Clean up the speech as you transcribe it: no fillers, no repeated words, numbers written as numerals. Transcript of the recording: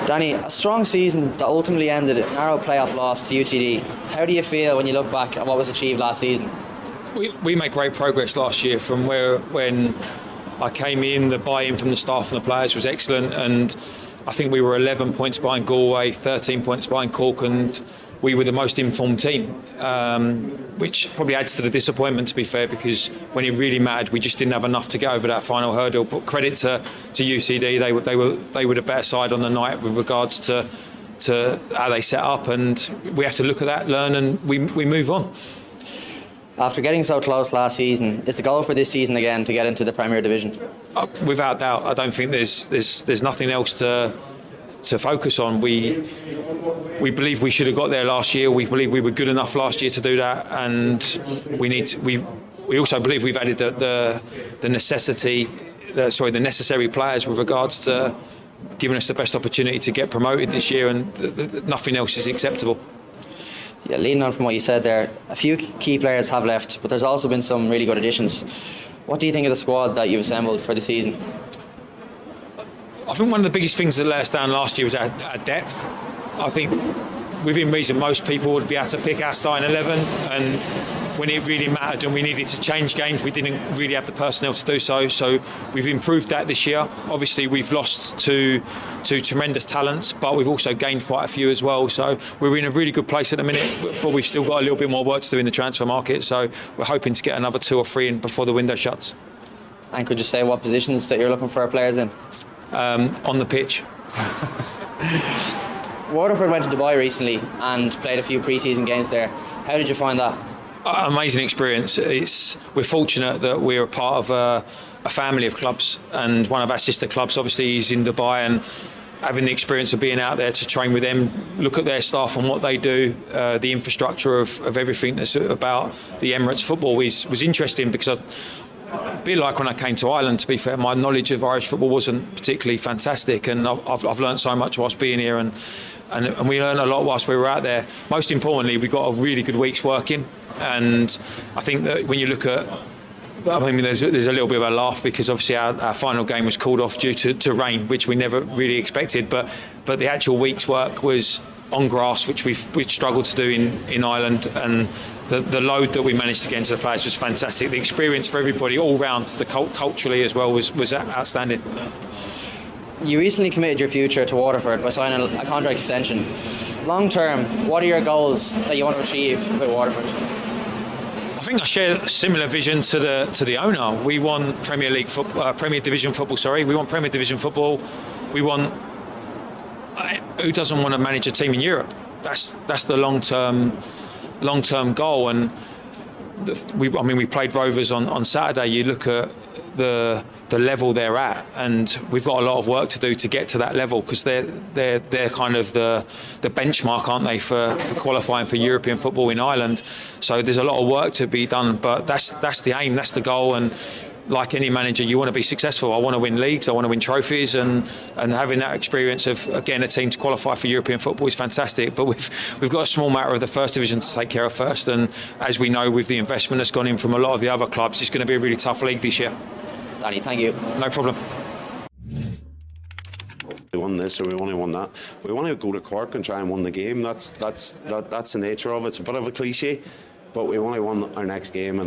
Danny, a strong season that ultimately ended in a narrow playoff loss to UCD. How do you feel when you look back at what was achieved last season? We made great progress last year from when I came in. The buy-in from the staff and the players was excellent, and I think we were 11 points behind Galway, 13 points behind Cork, and we were the most informed team, which probably adds to the disappointment, to be fair, because when it really mattered, we just didn't have enough to get over that final hurdle. But credit to UCD, they were the better side on the night with regards to how they set up, and we have to look at that, learn, and we move on. After getting so close last season, is the goal for this season again to get into the Premier Division? Without doubt, I don't think there's nothing else to focus on. We believe we should have got there last year. We believe we were good enough last year to do that, and we also believe we've added the necessary players with regards to giving us the best opportunity to get promoted this year, and nothing else is acceptable. Yeah, leading on from what you said there, a few key players have left, but there's also been some really good additions. What do you think of the squad that you've assembled for the season? I think one of the biggest things that let us down last year was our depth. I think within reason most people would be able to pick our starting 11, and when it really mattered and we needed to change games, we didn't really have the personnel to do so. So we've improved that this year. Obviously we've lost two tremendous talents, but we've also gained quite a few as well. So we're in a really good place at the minute, but we've still got a little bit more work to do in the transfer market. So we're hoping to get another 2 or 3 in before the window shuts. And could you say what positions that you're looking for our players in? On the pitch. Waterford went to Dubai recently and played a few pre-season games there. How did you find that? Amazing experience. We're fortunate that we're a part of a family of clubs, and one of our sister clubs obviously is in Dubai, and having the experience of being out there to train with them, look at their staff and what they do, the infrastructure of everything that's about the Emirates football was interesting, because a bit like when I came to Ireland, to be fair, my knowledge of Irish football wasn't particularly fantastic, and I've learned so much whilst being here, and we learned a lot whilst we were out there. Most importantly, we got a really good week's working, and I think that when you look at, I mean, there's a little bit of a laugh because obviously our final game was called off due to rain, which we never really expected, but the actual week's work was on grass, which we've struggled to do in Ireland, and the load that we managed to get into the players was fantastic. The experience for everybody all round, culturally as well, was outstanding. You recently committed your future to Waterford by signing a contract extension. Long term, what are your goals that you want to achieve with Waterford? I think I share a similar vision to the owner. We want Premier Division football. Sorry, we want Premier Division football. We want. Who doesn't want to manage a team in Europe? That's the long term goal. And we played Rovers on Saturday. You look at the level they're at, and we've got a lot of work to do to get to that level, because they're kind of the benchmark, aren't they, for qualifying for European football in Ireland. So there's a lot of work to be done, but that's the aim, that's the goal. And like any manager, you want to be successful. I want to win leagues, I want to win trophies, and having that experience of getting a team to qualify for European football is fantastic. But we've got a small matter of the first division to take care of first, and as we know, with the investment that's gone in from a lot of the other clubs, it's going to be a really tough league this year. Danny, thank you. No problem. We won this or we only won that. We want to go to Cork and try and win the game. That's the nature of it. It's a bit of a cliche, but we only won our next game, and